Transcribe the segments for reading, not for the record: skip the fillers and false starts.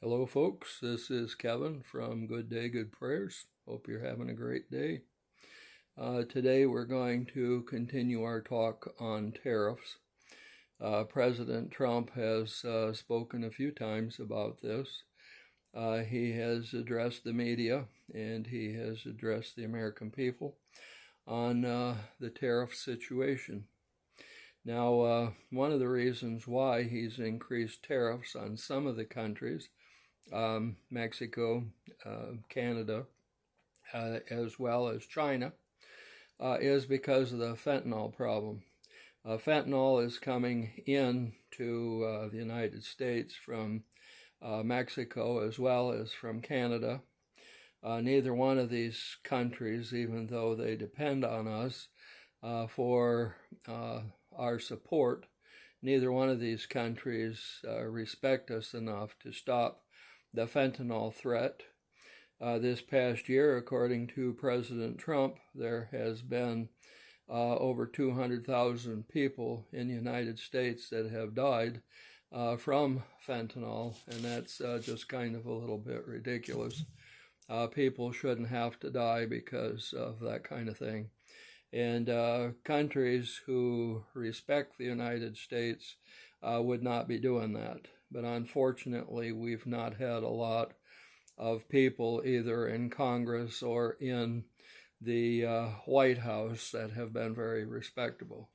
Hello, folks. This is Kevin from Good Day, Good Prayers. Hope you're having a great day. Today we're going to continue our talk on tariffs. President Trump has spoken a few times about this. He has addressed the media and he has addressed the American people on the tariff situation. Now, one of the reasons why he's increased tariffs on some of the countries, Mexico, Canada, as well as China, is because of the fentanyl problem. Fentanyl is coming into the United States from Mexico as well as from Canada. Neither one of these countries, even though they depend on us for our support, neither one of these countries respect us enough to stop the fentanyl threat. This past year, according to President Trump, there has been over 200,000 people in the United States that have died from fentanyl, and that's just kind of a little bit ridiculous. People shouldn't have to die because of that kind of thing. And countries who respect the United States would not be doing that. But unfortunately, we've not had a lot of people either in Congress or in the White House that have been very respectable.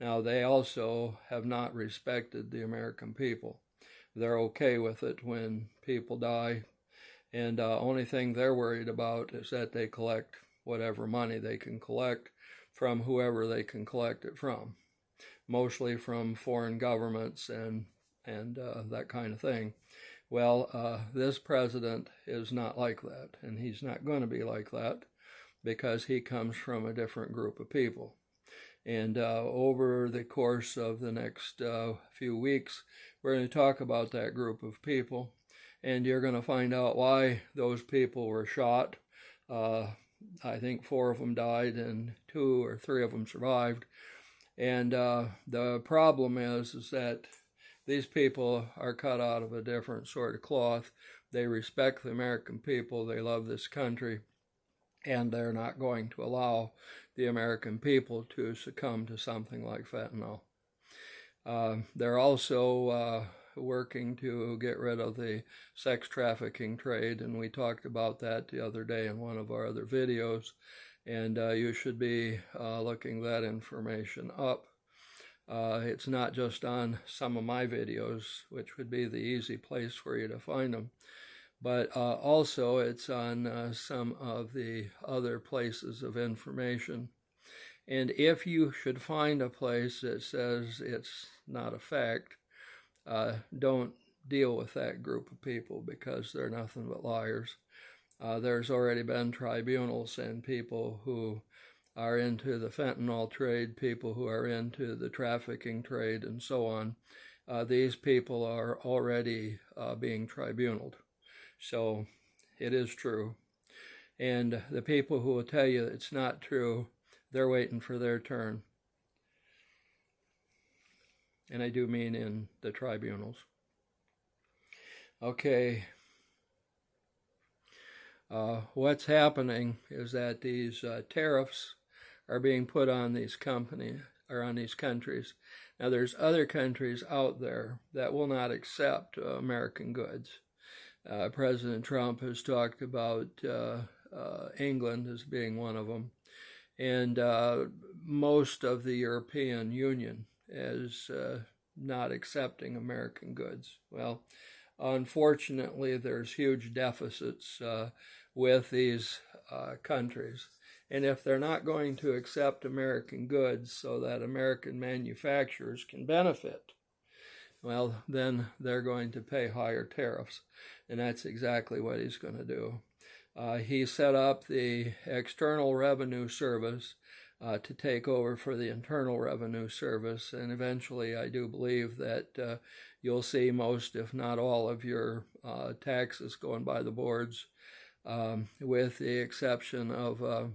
Now, they also have not respected the American people. They're okay with it when people die, and only thing they're worried about is that they collect whatever money they can collect from whoever they can collect it from, mostly from foreign governments and that kind of thing. Well, this president is not like that, and he's not going to be like that because he comes from a different group of people. And over the course of the next few weeks, we're going to talk about that group of people, and you're going to find out why those people were shot. I think 4 of them died and 2 or 3 of them survived. And the problem is that these people are cut out of a different sort of cloth. They respect the American people. They love this country. And they're not going to allow the American people to succumb to something like fentanyl. They're also working to get rid of the sex trafficking trade, and we talked about that the other day in one of our other videos, and you should be looking that information up. It's not just on some of my videos, which would be the easy place for you to find them, but also it's on some of the other places of information. And if you should find a place that says it's not a fact, don't deal with that group of people because they're nothing but liars. There's already been tribunals and people who are into the fentanyl trade, people who are into the trafficking trade, and so on. These people are already being tribunaled. So it is true. And the people who will tell you it's not true, they're waiting for their turn. And I do mean in the tribunals. Okay. What's happening is that these tariffs are being put on these companies or on these countries. Now, there's other countries out there that will not accept American goods. President Trump has talked about England as being one of them, and most of the European Union is not accepting American goods. Well, unfortunately, there's huge deficits with these countries. And if they're not going to accept American goods so that American manufacturers can benefit, well, then they're going to pay higher tariffs. And that's exactly what he's going to do. He set up the External Revenue Service to take over for the Internal Revenue Service, and eventually I do believe that you'll see most, if not all, of your taxes going by the boards, with the exception of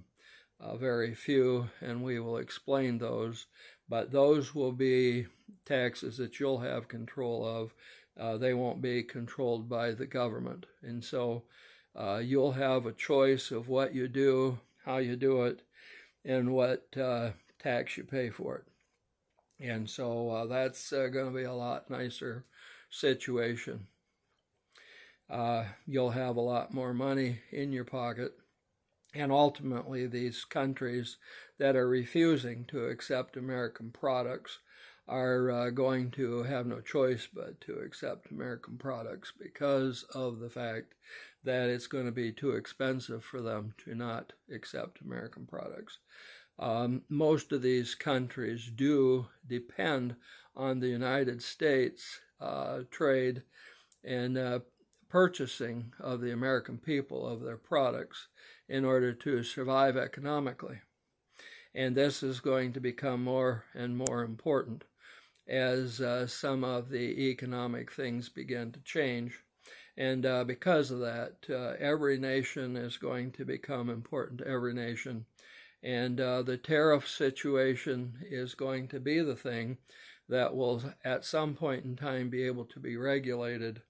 very few, and we will explain those. but those will be taxes that you'll have control of. They won't be controlled by the government. And so you'll have a choice of what you do, how you do it, and what tax you pay for it. And so that's going to be a lot nicer situation. You'll have a lot more money in your pocket. And ultimately, these countries that are refusing to accept American products are going to have no choice but to accept American products because of the fact that it's going to be too expensive for them to not accept American products. Most of these countries do depend on the United States trade and purchasing of the American people of their products in order to survive economically. And this is going to become more and more important as some of the economic things begin to change. And because of that, every nation is going to become important to every nation. And the tariff situation is going to be the thing that will at some point in time be able to be regulated.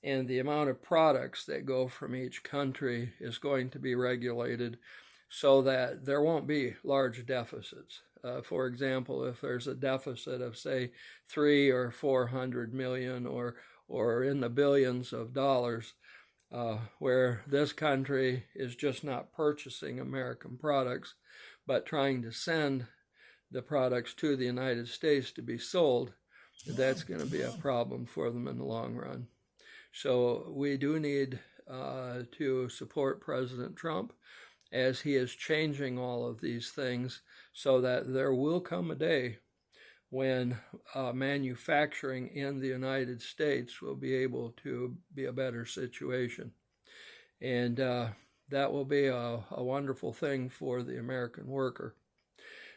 And the amount of products that go from each country is going to be regulated so that there won't be large deficits. For example, if there's a deficit of, say, 300 or 400 million or in the billions of dollars, where this country is just not purchasing American products, but trying to send the products to the United States to be sold, that's going to be a problem for them in the long run. So we do need to support President Trump as he is changing all of these things so that there will come a day when manufacturing in the United States will be able to be a better situation. And that will be a wonderful thing for the American worker.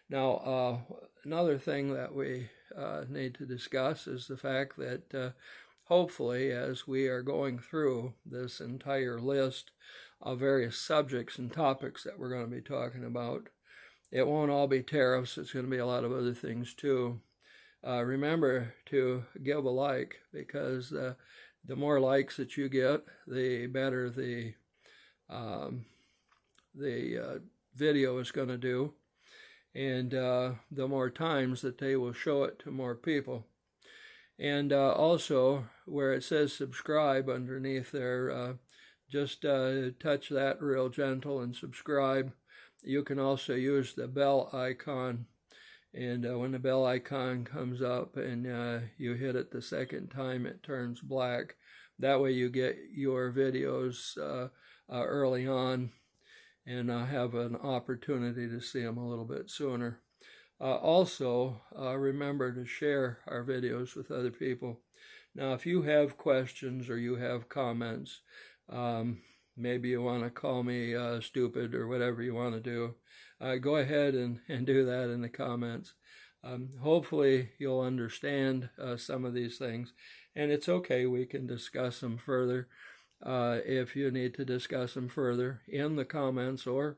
Now, another thing that we need to discuss is the fact that hopefully, as we are going through this entire list of various subjects and topics that we're going to be talking about, it won't all be tariffs. It's going to be a lot of other things too. Remember to give a like, because the more likes that you get, the better the video is going to do, and the more times that they will show it to more people. And also, where it says subscribe underneath there, just touch that real gentle and subscribe. You can also use the bell icon, and when the bell icon comes up and you hit it the second time, it turns black. That way you get your videos early on and have an opportunity to see them a little bit sooner. Also, remember to share our videos with other people. Now, if you have questions or you have comments, maybe you want to call me stupid or whatever you want to do, go ahead and do that in the comments. Hopefully, you'll understand some of these things, and it's okay. We can discuss them further if you need to discuss them further in the comments or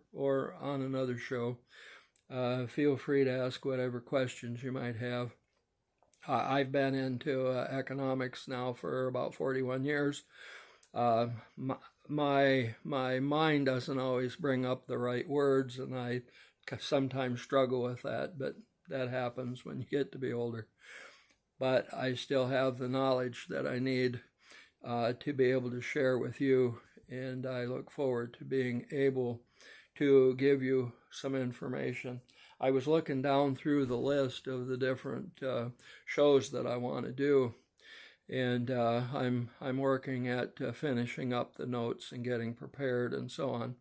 on another show. Feel free to ask whatever questions you might have. I've been into economics now for about 41 years. My mind doesn't always bring up the right words, and I sometimes struggle with that, but that happens when you get to be older. But I still have the knowledge that I need to be able to share with you, and I look forward to being able to give you some information. I was looking down through the list of the different shows that I want to do, and I'm working at finishing up the notes and getting prepared and so on.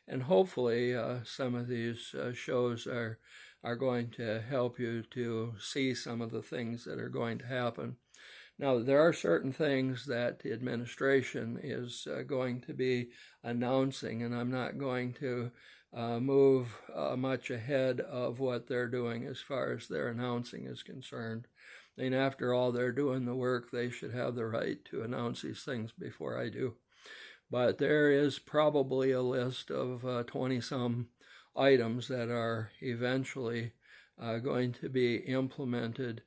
And hopefully some of these shows are going to help you to see some of the things that are going to happen. Now, there are certain things that the administration is going to be announcing, and I'm not going to move much ahead of what they're doing as far as their announcing is concerned. And after all, they're doing the work. They should have the right to announce these things before I do. But there is probably a list of 20-some items that are eventually going to be implemented.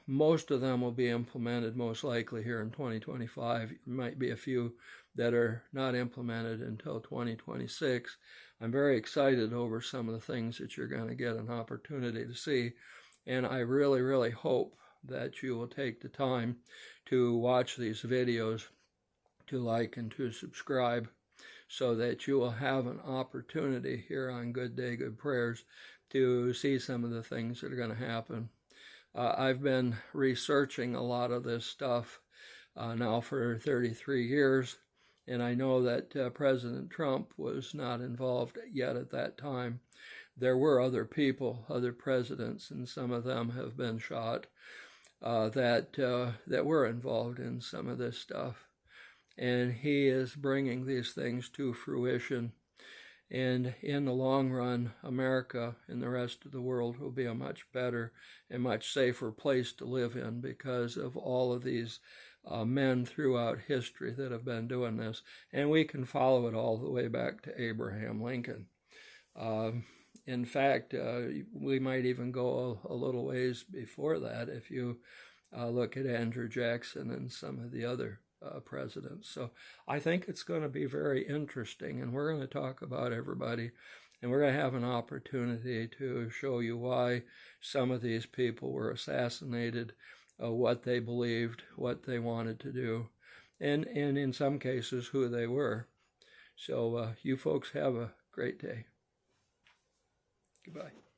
Most of them will be implemented most likely here in 2025. There might be a few that are not implemented until 2026. I'm very excited over some of the things that you're going to get an opportunity to see, and I really, really hope that you will take the time to watch these videos, to like and to subscribe, so that you will have an opportunity here on Good Day, Good Prayers to see some of the things that are going to happen. I've been researching a lot of this stuff now for 33 years, and I know that President Trump was not involved yet at that time. There were other people, other presidents, and some of them have been shot that were involved in some of this stuff. And he is bringing these things to fruition. And in the long run, America and the rest of the world will be a much better and much safer place to live in because of all of these men throughout history that have been doing this. And we can follow it all the way back to Abraham Lincoln. In fact, we might even go a little ways before that if you look at Andrew Jackson and some of the other presidents. So I think it's going to be very interesting, and we're going to talk about everybody, and we're going to have an opportunity to show you why some of these people were assassinated, what they believed, what they wanted to do, and in some cases who they were. So you folks have a great day. Goodbye.